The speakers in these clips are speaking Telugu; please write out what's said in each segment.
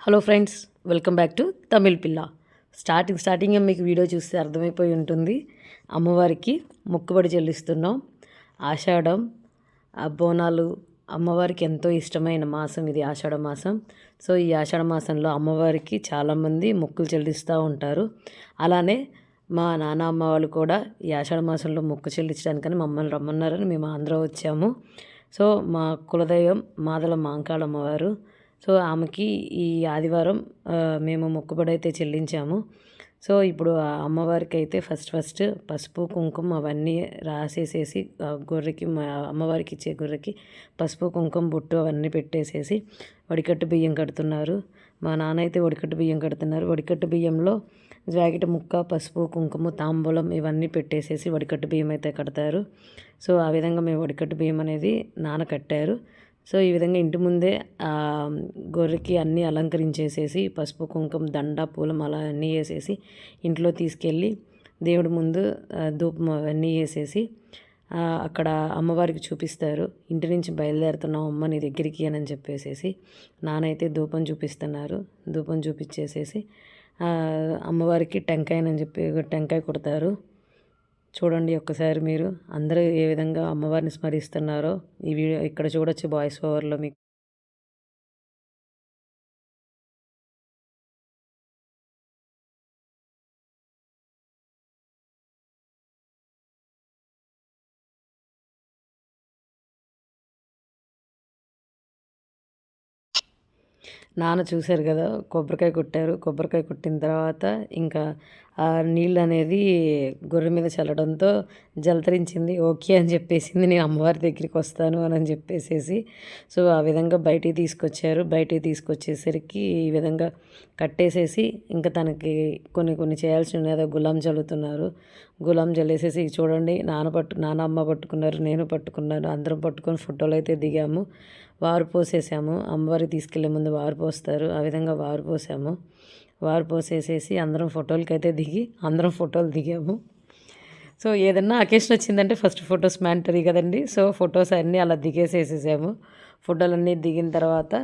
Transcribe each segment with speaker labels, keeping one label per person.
Speaker 1: Hello friends, welcome back to Tamil పిల్ల. స్టార్టింగ్ మీకు వీడియో చూస్తే అర్థమైపోయి ఉంటుంది. అమ్మవారికి మొక్కుబడి చెల్లిస్తున్నాం. ఆషాఢం బోనాలు అమ్మవారికి ఎంతో ఇష్టమైన మాసం ఇది, ఆషాఢ మాసం. సో ఈ ఆషాఢ మాసంలో అమ్మవారికి చాలామంది మొక్కులు చెల్లిస్తూ ఉంటారు. అలానే మా నాన్నమ్మ వాళ్ళు కూడా ఈ ఆషాఢ మాసంలో మొక్కు చెల్లించడానికని మమ్మల్ని రమ్మన్నారని మేము ఆంధ్ర వచ్చాము. సో మా కులదైవం మాదల మాంకాళ అమ్మవారు. సో ఆమెకి ఈ ఆదివారం మేము మొక్కుబడి అయితే చెల్లించాము. సో ఇప్పుడు ఆ అమ్మవారికి అయితే ఫస్ట్ పసుపు కుంకుమ అవన్నీ రాసేసేసి గొర్రెకి, అమ్మవారికి ఇచ్చే గొర్రెకి పసుపు కుంకుమ బొట్టు అవన్నీ పెట్టేసేసి వడికట్టు బియ్యం కడుతున్నారు. మా నాన్న అయితే వడికట్టు బియ్యం కడుతున్నారు. వడికట్టు బియ్యంలో జాకెట్ ముక్క, పసుపు కుంకుమ, తాంబూలం ఇవన్నీ పెట్టేసేసి వడికట్టు బియ్యం అయితే కడతారు. సో ఆ విధంగా మేము వడికట్టు బియ్యం అనేది నాన్న కట్టారు. సో ఈ విధంగా ఇంటి ముందే గొర్రెకి అన్నీ అలంకరించేసేసి పసుపు కుంకుమ దండ పూలం అలా అన్నీ వేసేసి ఇంట్లో తీసుకెళ్ళి దేవుడి ముందు ధూపం అవన్నీ వేసేసి అక్కడ అమ్మవారికి చూపిస్తారు. ఇంటి నుంచి బయలుదేరుతున్నాం అమ్మ నీ దగ్గరికి అని చెప్పేసేసి నానైతే ధూపం చూపిస్తున్నారు. ధూపం చూపించేసేసి అమ్మవారికి టెంకాయనని చెప్పి టెంకాయ కొడతారు. చూడండి ఒక్కసారి మీరు అందరూ ఏ విధంగా అమ్మవారిని స్మరిస్తున్నారో ఈ వీడియో ఇక్కడ చూడొచ్చు వాయిస్ ఓవర్లో మీకు. నాన్న చూశారు కదా, కొబ్బరికాయ కొట్టారు. కొబ్బరికాయ కొట్టిన తర్వాత ఇంకా ఆ నీళ్ళు అనేది గొర్రె మీద చల్లడంతో జలతరించింది. ఓకే అని చెప్పేసింది, నేను అమ్మవారి దగ్గరికి వస్తాను అని చెప్పేసేసి. సో ఆ విధంగా బయటికి తీసుకొచ్చారు. బయటికి తీసుకొచ్చేసరికి ఈ విధంగా కట్టేసేసి ఇంకా తనకి కొన్ని చేయాల్సి ఉన్నదో గులాం చల్లుతున్నారు. గులాం చల్లేసేసి చూడండి నాన్న అమ్మ పట్టుకున్నారు, నేను పట్టుకున్నాను. అందరం పట్టుకొని ఫోటోలు అయితే దిగాము. వారు పోసేసాము. అమ్మవారికి తీసుకెళ్లే ముందు వారు పోస్తారు. ఆ విధంగా వారు పోసాము. వారు పోసేసేసి అందరం ఫోటోలకి అయితే దిగి అందరం ఫోటోలు దిగాము. సో ఏదన్నా అకేషన్ వచ్చిందంటే ఫస్ట్ ఫొటోస్ మ్యాండటరీ కదండి. సో ఫొటోస్ అన్నీ అలా దిగేసేసేసాము. ఫోటోలన్నీ దిగిన తర్వాత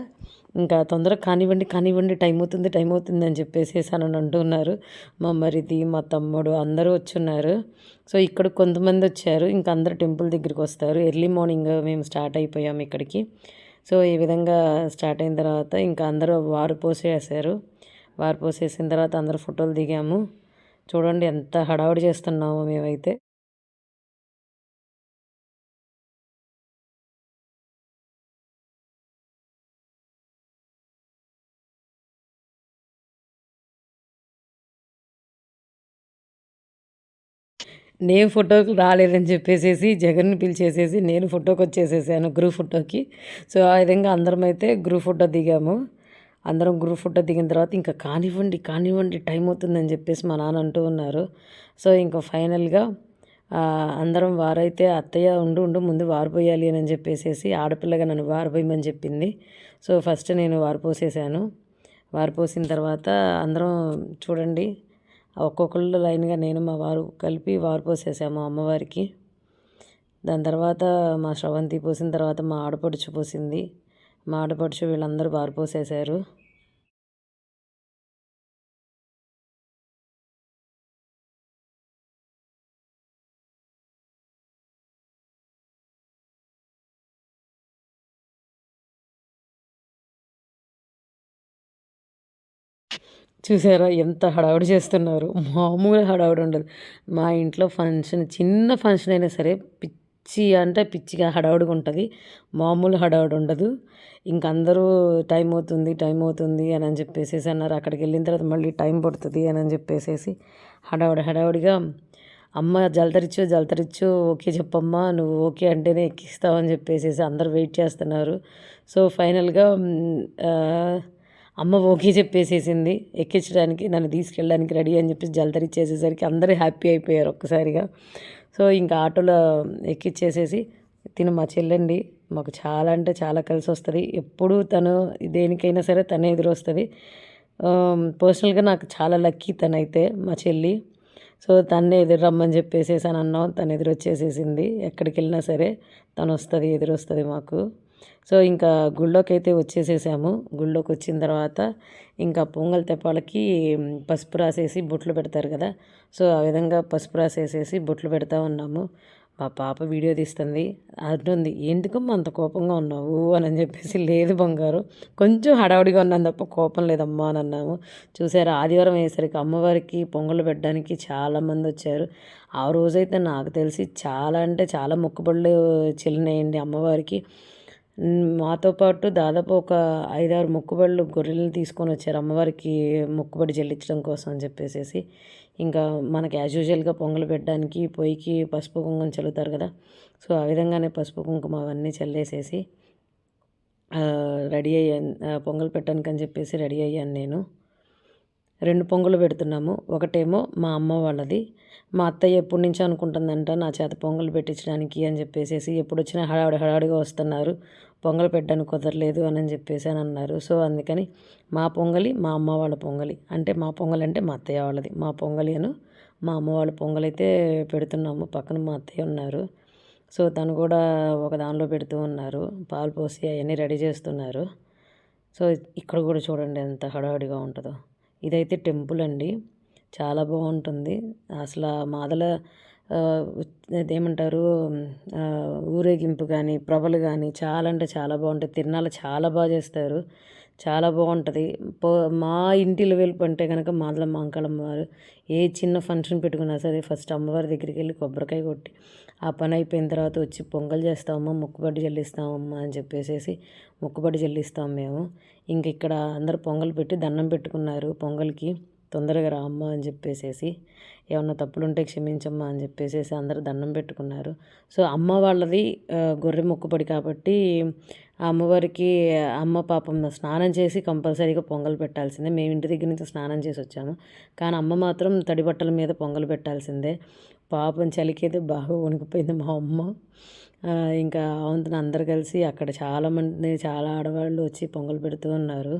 Speaker 1: ఇంకా తొందరగా కానివ్వండి టైం అవుతుంది అని చెప్పేసి అని అంటున్నారు. మా మరిది, మా తమ్ముడు అందరూ వచ్చున్నారు. సో ఇక్కడ కొంతమంది వచ్చారు. ఇంకా అందరూ టెంపుల్ దగ్గరికి వస్తారు. ఎర్లీ మార్నింగ్ మేము స్టార్ట్ అయిపోయాము ఇక్కడికి. సో ఈ విధంగా స్టార్ట్ అయిన తర్వాత ఇంకా అందరూ వారు పోసేసారు. వారు పోసేసిన తర్వాత అందరూ ఫోటోలు దిగాము. చూడండి ఎంత హడావుడి చేస్తున్నామో మేమైతే. నేను ఫోటోకి రాలేదని చెప్పేసేసి జగన్ని పిలిచేసేసి నేను ఫోటోకి వచ్చేసేసాను, గ్రూప్ ఫోటోకి. సో ఆ విధంగా అందరం అయితే గ్రూప్ ఫోటో దిగాము. అందరం గ్రూప్ ఫోటో దిగిన తర్వాత ఇంకా కానివ్వండి టైం అవుతుందని చెప్పేసి మా నాన్న అంటూ ఉన్నారు. సో ఇంకా ఫైనల్గా అందరం వారైతే అత్తయ్య ఉండు ముందు వారిపోయాలి అని చెప్పేసేసి ఆడపిల్లగా నన్ను వారిపోయమని చెప్పింది. సో ఫస్ట్ నేను వారిపోసేసాను. వారిపోసిన తర్వాత అందరం చూడండి ఒక్కొక్కళ్ళు లైన్గా నేను మా వారు కలిపి వారు పోసేసాము అమ్మవారికి. దాని తర్వాత మా శ్రవంతి పోసిన తర్వాత మా ఆడపడుచు పోసింది. మా ఆడపడుచు వీళ్ళందరూ వారు పోసేశారు. చూసారా ఎంత హడావుడి చేస్తున్నారు. మామూలు హడావుడి ఉండదు. మా ఇంట్లో చిన్న ఫంక్షన్ అయినా సరే పిచ్చిగా హడావుడిగా ఉంటుంది. మామూలు హడావుడి ఉండదు. ఇంక అందరూ టైం అవుతుంది అని చెప్పేసి అన్నారు. అక్కడికి వెళ్ళిన తర్వాత మళ్ళీ టైం పడుతుంది అని చెప్పేసి హడావుడిగా అమ్మ జలతరిచ్చు ఓకే చెప్పమ్మా, నువ్వు ఓకే అంటేనే ఎక్కిస్తావని చెప్పేసి అందరూ వెయిట్ చేస్తున్నారు. సో ఫైనల్గా అమ్మ ఓకే చెప్పేసేసింది ఎక్కించడానికి, నన్ను తీసుకెళ్ళడానికి రెడీ అని చెప్పేసి జలతరిచ్చేసేసరికి అందరూ హ్యాపీ అయిపోయారు ఒక్కసారిగా. సో ఇంకా ఆటోలో ఎక్కిచ్చేసేసి తిను మా చెల్లండి, మాకు చాలా అంటే చాలా కలిసి వస్తుంది. ఎప్పుడూ తను దేనికైనా సరే తనే ఎదురొస్తుంది. పర్సనల్గా నాకు చాలా లక్కీ తనైతే మా చెల్లి. సో తన్నే ఎదురు రమ్మని చెప్పేసేసి అని అన్నాం. తను ఎదురొచ్చేసేసింది. ఎక్కడికి వెళ్ళినా సరే తను వస్తుంది, ఎదురొస్తుంది మాకు. సో ఇంకా గుళ్ళోకైతే వచ్చేసేసాము. గుళ్ళోకి వచ్చిన తర్వాత ఇంకా పొంగల్ తెప్పాలకి పసుపు రాసేసి బొట్లు పెడతారు కదా, సో ఆ విధంగా పసుపు రాసేసేసి బొట్లు పెడతా ఉన్నాము. మా పాప వీడియో తీస్తుంది, అంటుంది ఏంటికమ్మా అంత కోపంగా ఉన్నావు అని చెప్పేసి. లేదు బంగారు, కొంచెం హడావుడిగా ఉన్నాను తప్ప కోపం లేదమ్మా అని అన్నాము. చూసారా, ఆదివారం అయ్యేసరికి అమ్మవారికి పొంగలు పెట్టడానికి చాలామంది వచ్చారు. ఆ రోజైతే నాకు తెలిసి చాలా అంటే చాలా మొక్కుబడులు చెల్లినాయండి అమ్మవారికి. మాతో పాటు దాదాపు ఒక 5-6 మొక్కుబడులు గొర్రెలను తీసుకొని వచ్చారు అమ్మవారికి మొక్కుబడి చెల్లించడం కోసం అని చెప్పేసి. ఇంకా మనకి యాజ్ యూజువల్గా పొంగలు పెట్టడానికి పొయ్యికి పసుపు కుంకుమ చల్లుతారు కదా, సో ఆ విధంగానే పసుపు కుంకుమ అవన్నీ చల్లేసేసి రెడీ అయ్యాను. పొంగల్ పెట్టడానికి అని చెప్పేసి రెడీ అయ్యాను నేను. 2 పొంగులు పెడుతున్నాము. ఒకటేమో మా అమ్మ వాళ్ళది. మా అత్తయ్య ఎప్పటి నుంచో అనుకుంటుందంట నా చేత పొంగల్ పెట్టించడానికి అని చెప్పేసేసి. ఎప్పుడొచ్చినా హడావిడిగా వస్తున్నారు, పొంగల్ పెట్టడానికి కుదరలేదు అని చెప్పేసి అని అన్నారు. సో అందుకని మా పొంగలి, మా అమ్మ వాళ్ళ పొంగలి, అంటే మా పొంగలి అంటే మా అత్తయ్య వాళ్ళది, మా పొంగలి అను మా అమ్మ వాళ్ళ పొంగలైతే పెడుతున్నాము. పక్కన మా అత్తయ్య ఉన్నారు, సో తను కూడా ఒక దానిలో పెడుతూ ఉన్నారు. పాలు పోసి అవన్నీ రెడీ చేస్తున్నారు. సో ఇక్కడ కూడా చూడండి ఎంత హడావిడిగా ఉంటుందో. ఇదైతే టెంపుల్ అండి, చాలా బాగుంటుంది. అసలు మాదల అదేమంటారు, ఊరేగింపు కానీ ప్రభలు కానీ చాలా అంటే చాలా బాగుంటాయి. తిరునాళ్ళు చాలా బాగా చేస్తారు, చాలా బాగుంటుంది. మా ఇంటి వెలుపు అంటే కనుక మాదల మాంకాళమ్మ వారు. ఏ చిన్న ఫంక్షన్ పెట్టుకున్నా సరే ఫస్ట్ అమ్మవారి దగ్గరికి వెళ్ళి కొబ్బరికాయ కొట్టి ఆ పని అయిపోయిన తర్వాత వచ్చి పొంగల్ చేస్తామమ్మా, మొక్కుబడి చెల్లిస్తామమ్మా అని చెప్పేసి మొక్కుబడి చెల్లిస్తాం మేము. ఇంక ఇక్కడ అందరూ పొంగల్ పెట్టి దండం పెట్టుకున్నారు. పొంగల్కి తొందరగా రామ్మా అని చెప్పేసి, ఏమన్నా తప్పులుంటే క్షమించమ్మా అని చెప్పేసి అందరూ దండం పెట్టుకున్నారు. సో అమ్మ వాళ్ళది గొర్రె మొక్కుబడి కాబట్టి ఆ అమ్మవారికి అమ్మ పాపం స్నానం చేసి కంపల్సరీగా పొంగల్ పెట్టాల్సిందే. మేము ఇంటి దగ్గర నుంచి స్నానం చేసి వచ్చాము, కానీ అమ్మ మాత్రం తడి బట్టల మీద పొంగల్ పెట్టాల్సిందే. పాపం చలికైతే బాగా వణికిపోయింది మా అమ్మ. ఇంకా అవంతున అందరు కలిసి అక్కడ చాలామంది చాలా ఆడవాళ్ళు వచ్చి పొంగల్ పెడుతూ ఉన్నారు.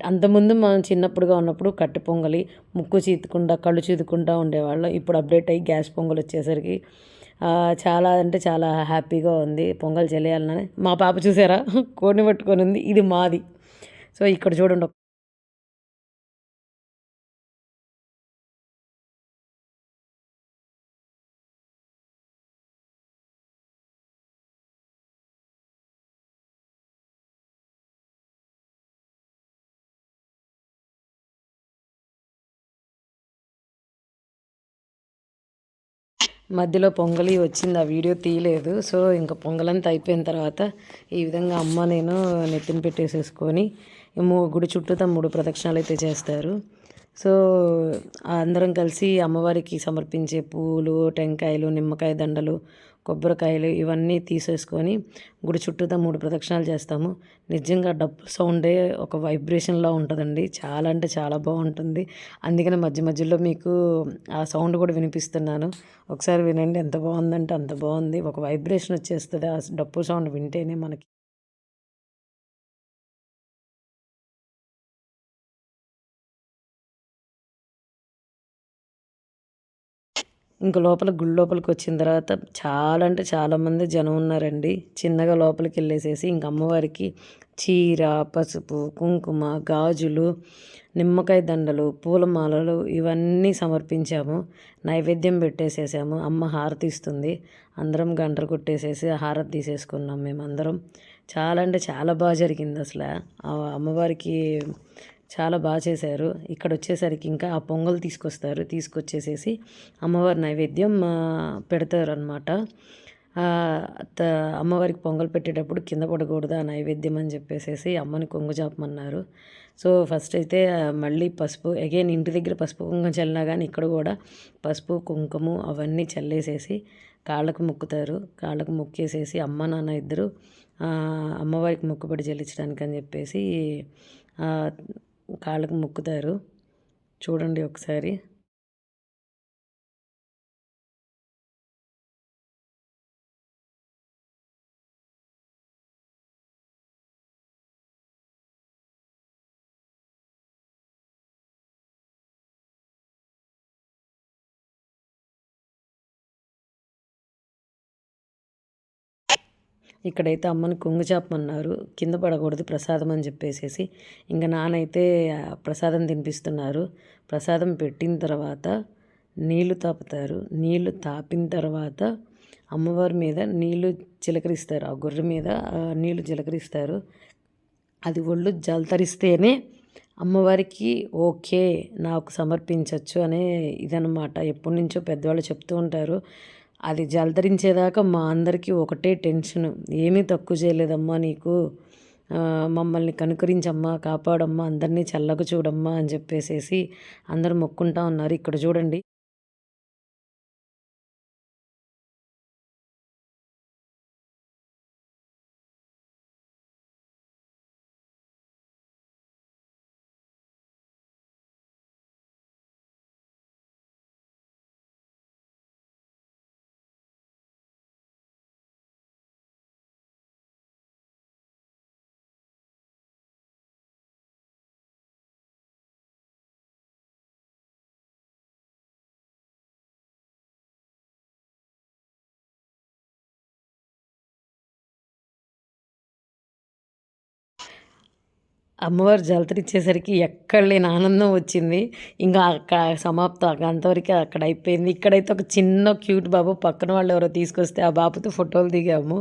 Speaker 1: అంతకుముందు మనం చిన్నప్పుడుగా ఉన్నప్పుడు కట్టె పొంగలి ముక్కు చీతుకుండా కళ్ళు చీతుకుంటూ ఉండేవాళ్ళం. ఇప్పుడు అప్డేట్ అయ్యి గ్యాస్ పొంగల్ వచ్చేసరికి చాలా అంటే చాలా హ్యాపీగా ఉంది. పొంగల్ చెల్లేయాలని మా పాప చూసారా కోడిని పట్టుకొని ఉంది, ఇది మాది. సో ఇక్కడ చూడండి, మధ్యలో పొంగలి వచ్చింది, ఆ వీడియో తీయలేదు. సో ఇంకా పొంగలంతా అయిపోయిన తర్వాత ఈ విధంగా అమ్మ నేను నెత్తిన పెట్టేసేసుకొని గుడి చుట్టూతా 3 ప్రదక్షిణాలు అయితే చేస్తారు. సో అందరం కలిసి అమ్మవారికి సమర్పించే పూలు, టెంకాయలు, నిమ్మకాయ దండలు, కొబ్బరికాయలు ఇవన్నీ తీసేసుకొని గుడి చుట్టూతా 3 ప్రదక్షిణాలు చేస్తాము. నిజంగా డబ్బు సౌండే ఒక వైబ్రేషన్లా ఉంటుందండి, చాలా అంటే చాలా బాగుంటుంది. అందుకని మధ్య మధ్యలో మీకు ఆ సౌండ్ కూడా వినిపిస్తున్నాను, ఒకసారి వినండి. ఎంత బాగుందంటే అంత బాగుంది, ఒక వైబ్రేషన్ వచ్చేస్తుంది ఆ డప్పు సౌండ్ వింటేనే మనకి. ఇంక గుడి లోపలికి వచ్చిన తర్వాత చాలా అంటే చాలామంది జనం ఉన్నారండి. చిన్నగా లోపలికి వెళ్ళేసేసి ఇంక అమ్మవారికి చీర, పసుపు, కుంకుమ, గాజులు, నిమ్మకాయ దండలు, పూలమాలలు ఇవన్నీ సమర్పించాము. నైవేద్యం పెట్టేసేసాము. అమ్మ హారతి ఇస్తుంది, అందరం గంటలు కొట్టేసేసి హారతి తీసేసుకున్నాం మేమందరం. చాలా అంటే చాలా బాగా జరిగింది అసలు. అమ్మవారికి చాలా బాగా చేశారు. ఇక్కడ వచ్చేసరికి ఇంకా ఆ పొంగల్ తీసుకొచ్చేసేసి అమ్మవారి నైవేద్యం పెడతారు అనమాట. అమ్మవారికి పొంగల్ పెట్టేటప్పుడు కింద పడకూడదు ఆ నైవేద్యం అని చెప్పేసి అమ్మని కొంగు చాపమన్నారు. సో ఫస్ట్ అయితే మళ్ళీ పసుపు అగైన్ ఇంటి దగ్గర పసుపు కుంకుమ చల్లినా కానీ ఇక్కడ కూడా పసుపు కుంకుమ అవన్నీ చల్లేసేసి కాళ్ళకు మొక్కుతారు. కాళ్ళకు మొక్కేసేసి అమ్మ నాన్న ఇద్దరు అమ్మవారికి మొక్కుబడి చెల్లించడానికి అని చెప్పేసి కాళ్ళకు మొక్కుతారు. చూడండి ఒకసారి. ఇక్కడైతే అమ్మని కొంగు చాపమన్నారు, కింద పడకూడదు ప్రసాదం అని చెప్పేసేసి. ఇంకా నానైతే ప్రసాదం తినిపిస్తున్నారు. ప్రసాదం పెట్టిన తర్వాత నీళ్లు తాపుతారు. నీళ్లు తాపిన తర్వాత అమ్మవారి మీద నీళ్లు చిలకరిస్తారు. ఆ గొర్రె మీద నీళ్లు చిలకరిస్తారు. అది ఒళ్ళు జలతరిస్తేనే అమ్మవారికి ఓకే నాకు సమర్పించవచ్చు అనే ఇదనమాట. ఎప్పటి నుంచో పెద్దవాళ్ళు చెప్తూ ఉంటారు. అది జలధరించేదాకా మా అందరికీ ఒకటే టెన్షను, ఏమీ తక్కువ చేయలేదమ్మా నీకు, మమ్మల్ని కనుకరించమ్మా, కాపాడమ్మా, అందరినీ చల్లగా చూడమ్మా అని చెప్పేసేసి అందరూ మొక్కుంటా ఉన్నారు. ఇక్కడ చూడండి, అమ్మవారు జలతరిచ్చేసరికి ఎక్కడ లేని ఆనందం వచ్చింది. ఇంకా అక్కడ సమాప్తం, అంతవరకు అక్కడ అయిపోయింది. ఇక్కడైతే ఒక చిన్న క్యూట్ బాబు పక్కన వాళ్ళు ఎవరో తీసుకొస్తే ఆ బాబుతో ఫోటోలు దిగాము.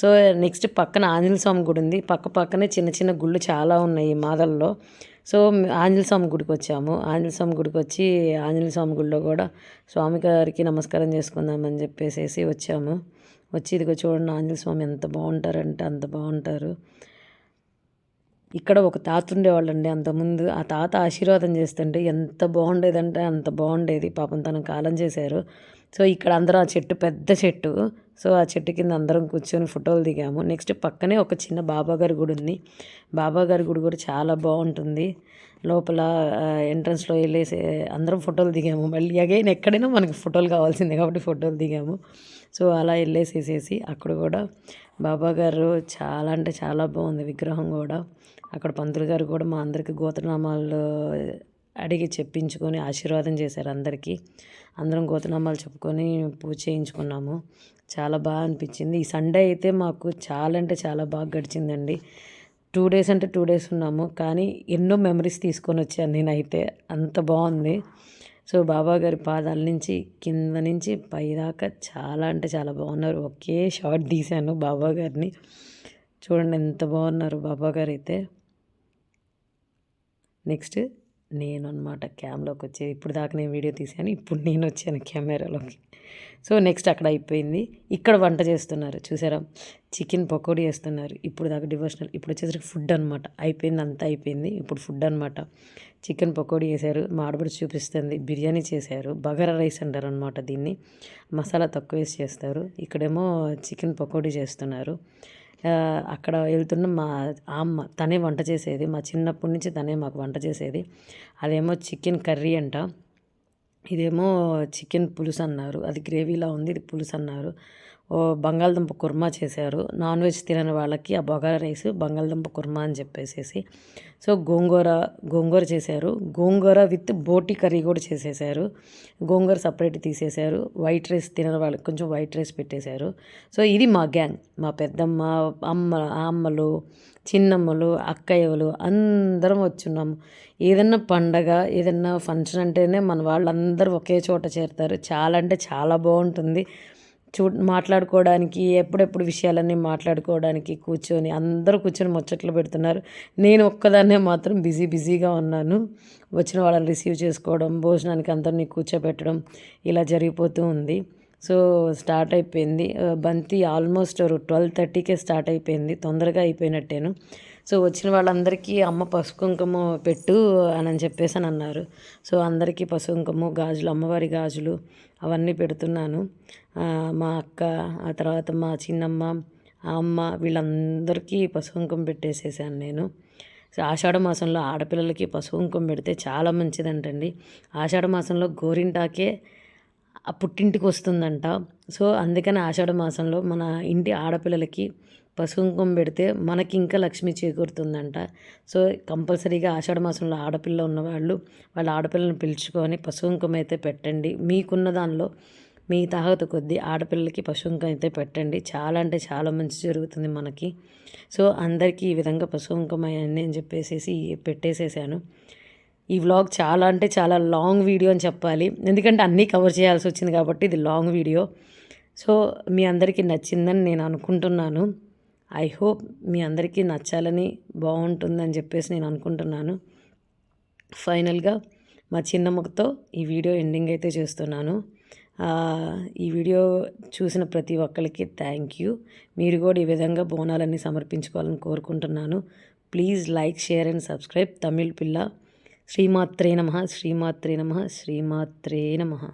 Speaker 1: సో నెక్స్ట్ పక్కన ఆంజనేయ స్వామి గుడి ఉంది. పక్కనే చిన్న చిన్న గుళ్ళు చాలా ఉన్నాయి మాదల్లో. సో ఆంజనేయ స్వామి గుడికి వచ్చాము. ఆంజనేయ స్వామి గుడికి వచ్చి ఆంజనేయ స్వామి గుడిలో కూడా స్వామి గారికి నమస్కారం చేసుకుందామని చెప్పేసి వచ్చాము. వచ్చి ఇదిగో చూడండి, ఆంజనేయ స్వామి ఎంత బాగుంటారంటే అంత బాగుంటారు. ఇక్కడ ఒక తాత ఉండేవాళ్ళండి అంతకుముందు. ఆ తాత ఆశీర్వాదం చేస్తుంటే ఎంత బాగుండేదంటే అంత బాగుండేది. పాపం తను కాలం చేశారు. సో ఇక్కడ అందరం ఆ చెట్టు, పెద్ద చెట్టు, సో ఆ చెట్టు కింద అందరం కూర్చొని ఫోటోలు దిగాము. నెక్స్ట్ పక్కనే ఒక చిన్న బాబాగారి గుడి ఉంది. బాబాగారి గుడి కూడా చాలా బాగుంటుంది. లోపల ఎంట్రన్స్లో వెళ్ళేసి అందరం ఫోటోలు దిగాము. మళ్ళీ అగైన్ ఎక్కడైనా మనకి ఫోటోలు కావాల్సిందే కాబట్టి ఫోటోలు దిగాము. సో అలా వెళ్ళేసేసేసి అక్కడ కూడా బాబాగారు చాలా అంటే చాలా బాగుంది విగ్రహం కూడా. అక్కడ పంతులు గారు కూడా మా అందరికీ గోత్రనామాలు అడిగి చెప్పించుకొని ఆశీర్వాదం చేశారు అందరికీ. అందరం గోత్రనామాలు చెప్పుకొని పూజ చేయించుకున్నాము. చాలా బాగా అనిపించింది. ఈ సండే అయితే మాకు చాలా అంటే చాలా బాగా గడిచిందండి. 2 days అంటే 2 days ఉన్నాము, కానీ ఎన్నో మెమరీస్ తీసుకొని వచ్చాను నేనైతే. అంత బాగుంది. సో బాబాగారి పాదాల నుంచి కింద నుంచి పైదాకా చాలా అంటే చాలా బాగున్నారు. ఒకే షాట్ తీశాను బాబాగారిని. చూడండి ఎంత బాగున్నారు బాబాగారు అయితే. నెక్స్ట్ నేను అనమాట క్యామ్లోకి వచ్చేది. ఇప్పుడు దాకా నేను వీడియో తీసాను, ఇప్పుడు నేను వచ్చాను కెమెరాలోకి. సో నెక్స్ట్ అక్కడ అయిపోయింది. ఇక్కడ వంట చేస్తున్నారు చూసారా, చికెన్ పకోడీ వేస్తున్నారు. ఇప్పుడు దాకా డివోషనల్, ఇప్పుడు వచ్చేసరికి ఫుడ్ అనమాట. అయిపోయింది, అంతా అయిపోయింది. ఇప్పుడు ఫుడ్ అనమాట. చికెన్ పకోడీ వేశారు, మా ఆడబడి చూపిస్తుంది. బిర్యానీ చేశారు, బగారా రైస్ అంటారు అనమాట దీన్ని. మసాలా తక్కువ వేసి చేస్తారు. ఇక్కడేమో చికెన్ పకోడీ చేస్తున్నారు. అక్కడ వెళ్తున్న మా అమ్మ, తనే వంట చేసేది. మా చిన్నప్పటి నుంచి తనే మాకు వంట చేసేది. అదేమో చికెన్ కర్రీ అంట, ఇదేమో చికెన్ పులుసు అన్నారు. అది గ్రేవీలా ఉంది, ఇది పులుసు అన్నారు. బంగాళదుంప కుర్మా చేశారు. నాన్ వెజ్ తినని వాళ్ళకి ఆ బగారా రైస్, బంగాళదుంప కుర్మా అని చెప్పేసేసి. సో గోంగూర చేశారు. గోంగూర విత్ బోటి కర్రీ కూడా చేసేసారు. గోంగూర సపరేట్ తీసేశారు. వైట్ రైస్ తినని వాళ్ళకి కొంచెం వైట్ రైస్ పెట్టేశారు. సో ఇది మా గ్యాంగ్, మా పెద్దమ్మ, అమ్మలు, చిన్నమ్మలు, అక్కయ్యలు అందరం వచ్చున్నాము. ఏదన్నా పండగ, ఏదన్నా ఫంక్షన్ అంటేనే మన వాళ్ళందరూ ఒకే చోట చేరుతారు. చాలా అంటే చాలా బాగుంటుంది. మాట్లాడుకోవడానికి, ఎప్పుడెప్పుడు విషయాలన్నీ మాట్లాడుకోవడానికి అందరూ కూర్చొని ముచ్చట్లు పెడుతున్నారు. నేను ఒక్కదాన్నే మాత్రం బిజీగా ఉన్నాను. వచ్చిన వాళ్ళని రిసీవ్ చేసుకోవడం, భోజనానికి అందరినీ కూర్చోబెట్టడం ఇలా జరిగిపోతూ ఉంది. సో స్టార్ట్ అయిపోయింది. బంతి ఆల్మోస్ట్ 12:30కే స్టార్ట్ అయిపోయింది. తొందరగా అయిపోయినట్టేను. సో వచ్చిన వాళ్ళందరికీ అమ్మ పసుపు కుంకుమ పెట్టు అని చెప్పేసి అని అన్నారు. సో అందరికీ పసుపు కుంకుమ, గాజులు, అమ్మవారి గాజులు అవన్నీ పెడుతున్నాను. మా అక్క, ఆ తర్వాత మా చిన్నమ్మ, ఆ అమ్మ, వీళ్ళందరికీ పసుపు కుంకుమ పెట్టేసేసాను నేను. సో ఆషాఢ మాసంలో ఆడపిల్లలకి పసుపు కుంకుమ పెడితే చాలా మంచిదంటండి. ఆషాఢ మాసంలో గోరింటాకే ఆ పుట్టింటికి వస్తుందంట. సో అందుకని ఆషాఢ మాసంలో మన ఇంటి ఆడపిల్లలకి పసుపు కుంకుమ పెడితే మనకి ఇంకా లక్ష్మి చేకూరుతుందంట. సో కంపల్సరీగా ఆషాఢ మాసంలో ఆడపిల్ల ఉన్నవాళ్ళు వాళ్ళ ఆడపిల్లని పిలుచుకొని పసుపు కుంకుమ అయితే పెట్టండి. మీకున్న దానిలో మీ తాహత కొద్దీ ఆడపిల్లలకి పశువుంకం అయితే పెట్టండి. చాలా అంటే చాలా మంచి జరుగుతుంది మనకి. సో అందరికీ ఈ విధంగా పశువుంకం అయ్యండి అని చెప్పేసి పెట్టేసేసాను. ఈ వ్లాగ్ చాలా అంటే చాలా లాంగ్ వీడియో అని చెప్పాలి. ఎందుకంటే అన్నీ కవర్ చేయాల్సి వచ్చింది కాబట్టి ఇది లాంగ్ వీడియో. సో మీ అందరికీ నచ్చిందని నేను అనుకుంటున్నాను. ఐ హోప్ మీ అందరికీ నచ్చాలని బాగుంటుందని చెప్పేసి నేను అనుకుంటున్నాను. ఫైనల్గా మా చిన్నమ్మతో ఈ వీడియో ఎండింగ్ అయితే చేస్తున్నాను. ఈ వీడియో చూసిన ప్రతి ఒక్కరికి థ్యాంక్ యూ. మీరు కూడా ఈ విధంగా బోనాలన్నీ సమర్పించుకోవాలని కోరుకుంటున్నాను. Please like, share and subscribe Tamil పిల్ల. శ్రీమాత్రే నమః, శ్రీమాత్రే నమః, శ్రీమాత్రే నమః.